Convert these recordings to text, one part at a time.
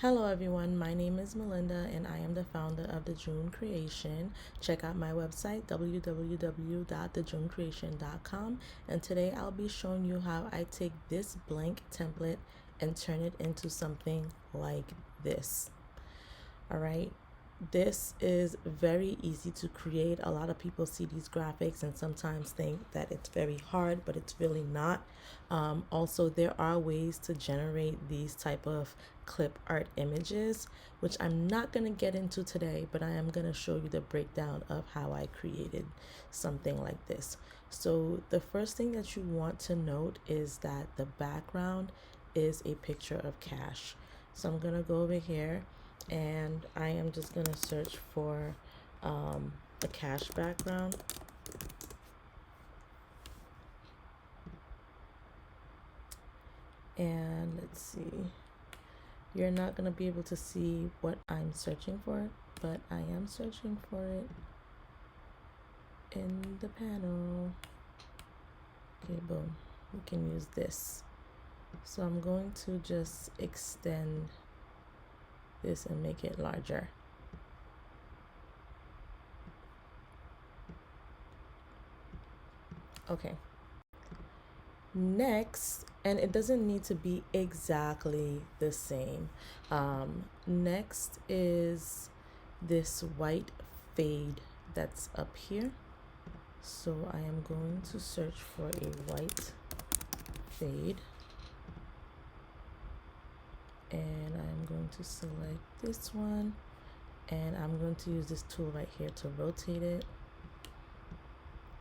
Hello everyone, my name is Melinda and I am the founder of The June Creation. Check out my website www.thejunecreation.com, and today I'll be showing you how I take this blank template and turn it into something like this. Alright, this is very easy to create. A lot of people see these graphics and sometimes think that it's very hard, but it's really not. Also, there are ways to generate these type of clip art images, which I'm not going to get into today, but I am going to show you the breakdown of how I created something like this. So the first thing that you want to note is that the background is a picture of cash. So I'm going to go over here and I am just going to search for a cash background. And let's see, you're not going to be able to see what I'm searching for, but I am searching for it in the panel. Okay, boom, we can use this. So I'm going to just extend this and make it larger. Okay. Next, and it doesn't need to be exactly the same. Next is this white fade that's up here. So I am going to search for a white fade. And I'm going to select this one. And I'm going to use this tool right here to rotate it.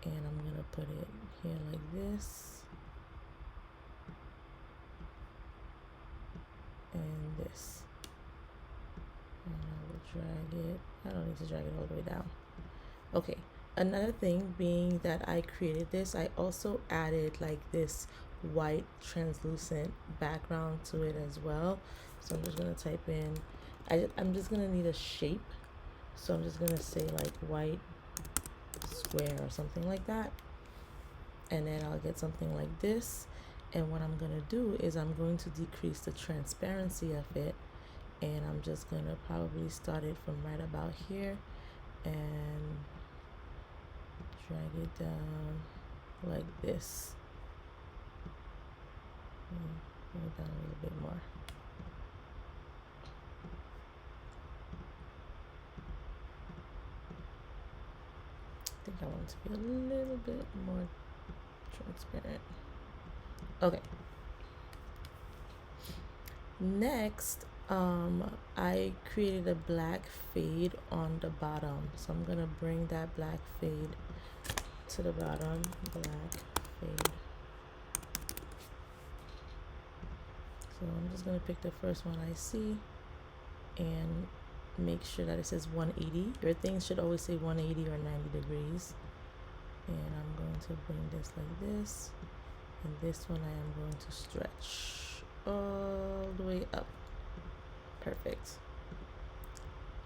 And I'm going to put it here like this. And this. And I will drag it. I don't need to drag it all the way down. Okay. Another thing being that I created this, I also added like this white translucent background to it as well. So I'm just going to type in, I'm just going to need a shape. So I'm just going to say like white square or something like that. And then I'll get something like this. And what I'm going to do is I'm going to decrease the transparency of it. And I'm just going to probably start it from right about here and drag it down like this. Bring it down a little bit more. I think I want it to be a little bit more transparent. Okay. Next, I created a black fade on the bottom. So I'm gonna bring that black fade to the bottom. Black fade. So I'm just gonna pick the first one I see and make sure that it says 180. Your things should always say 180 or 90 degrees. And I'm going to bring this like this. And this one I am going to stretch all the way up. Perfect.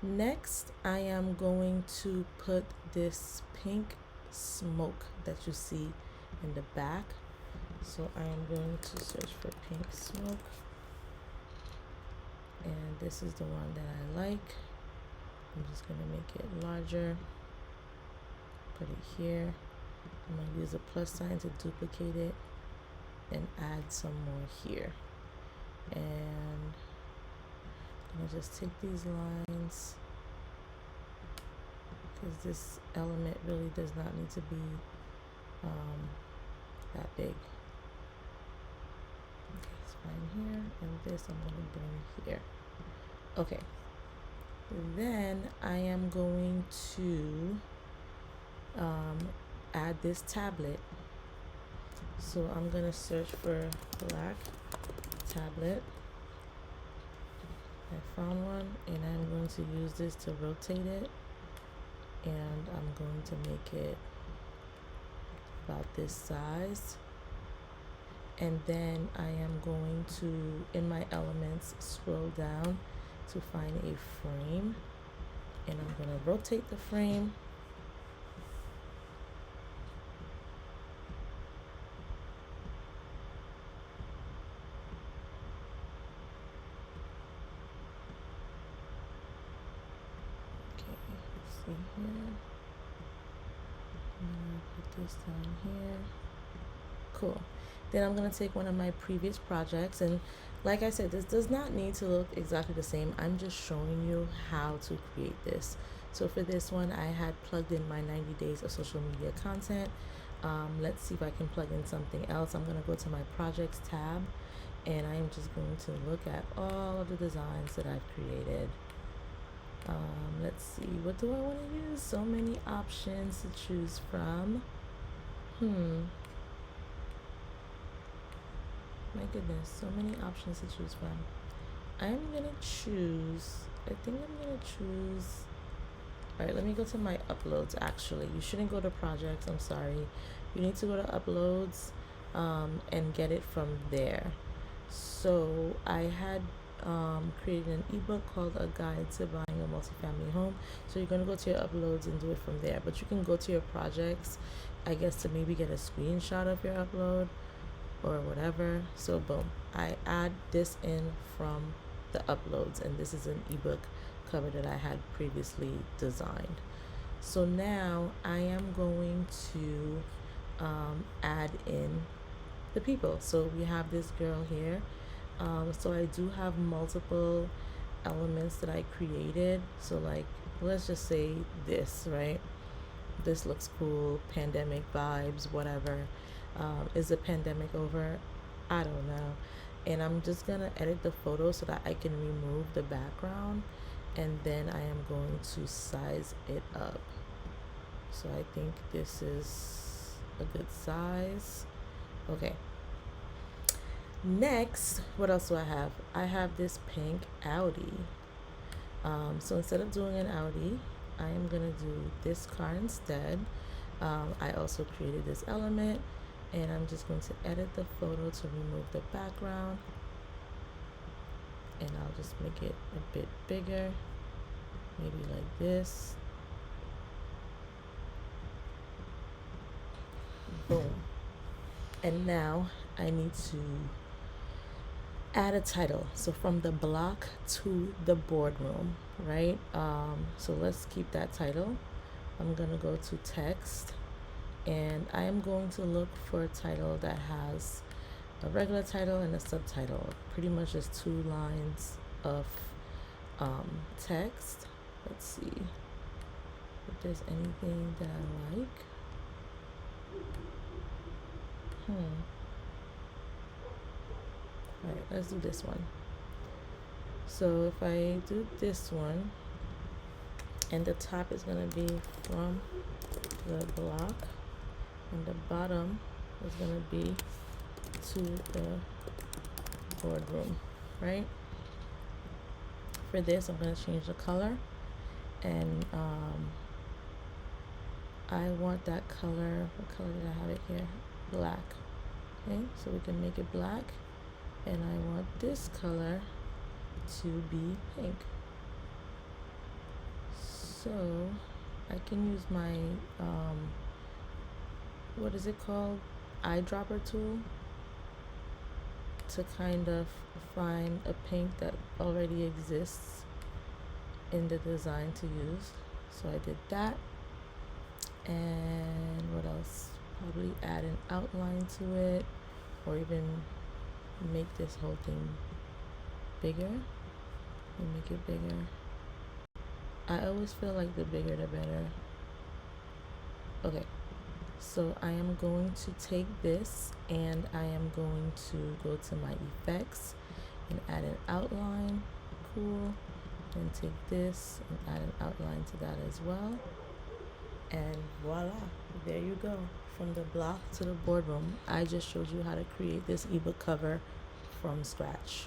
Next, I am going to put this pink smoke that you see in the back. So I am going to search for pink smoke. And this is the one that I like. I'm just going to make it larger. Put it here. I'm going to use a plus sign to duplicate it and add some more here. And I'm going to just take these lines because this element really does not need to be that big. Okay, it's fine here, and this I'm going to bring here. Okay, then I am going to add this tablet. So I'm going to search for black tablet. I found one, and I'm going to use this to rotate it, and I'm going to make it about this size. And then I am going to, in my elements, scroll down to find a frame, and I'm going to rotate the frame. see here. I'm gonna put this down here. Cool. Then I'm gonna take one of my previous projects, and like I said, this does not need to look exactly the same. I'm just showing you how to create this. So for this one, I had plugged in my 90 days of social media content. Let's see if I can plug in something else. I'm gonna go to my projects tab, and I am just going to look at all of the designs that I've created. Let's see, what do I want to use? So many options to choose from. My goodness, so many options to choose from. I'm gonna choose, I think I'm gonna choose, all right, let me go to my uploads. Actually, you shouldn't go to projects, I'm sorry. You need to go to uploads and get it from there. So I had created an ebook called A Guide to Buying a Multifamily Home. So you're gonna go to your uploads and do it from there, but you can go to your projects, I guess, to maybe get a screenshot of your upload or whatever. So boom, I add this in from the uploads, and this is an ebook cover that I had previously designed. So now I am going to add in the people. So we have this girl here. So I do have multiple elements that I created. So like, let's just say this, right? This looks cool, pandemic vibes, whatever. Is the pandemic over? I don't know. And I'm just gonna edit the photo so that I can remove the background, and then I am going to size it up. So I think this is a good size. Okay. Next, what else do I have? I have this pink Audi. So instead of doing an Audi, I am gonna do this car instead. I also created this element, and I'm just going to edit the photo to remove the background, and I'll just make it a bit bigger, maybe like this. Boom. And now I need to add a title. So from the block to the boardroom, right? So let's keep that title. I'm gonna go to text, and I am going to look for a title that has a regular title and a subtitle, pretty much just 2 lines of text. Let's see if there's anything that I like. All right, let's do this one. So if I do this one, and the top is gonna be from the block, and the bottom is gonna be to the boardroom, right? For this, I'm gonna change the color, and I want that color, what color did I have it here? Black. Okay, so we can make it black, and I want this color to be pink. So I can use my what is it called, eyedropper tool, to kind of find a pink that already exists in the design to use. So I did that. And what else? Probably add an outline to it, or even make this whole thing bigger and make it bigger. I always feel like the bigger the better. Okay, so I am going to take this, and I am going to go to my effects and add an outline. Cool. And take this and add an outline to that as well. And voila, there you go. From the block to the boardroom, I just showed you how to create this ebook cover from scratch.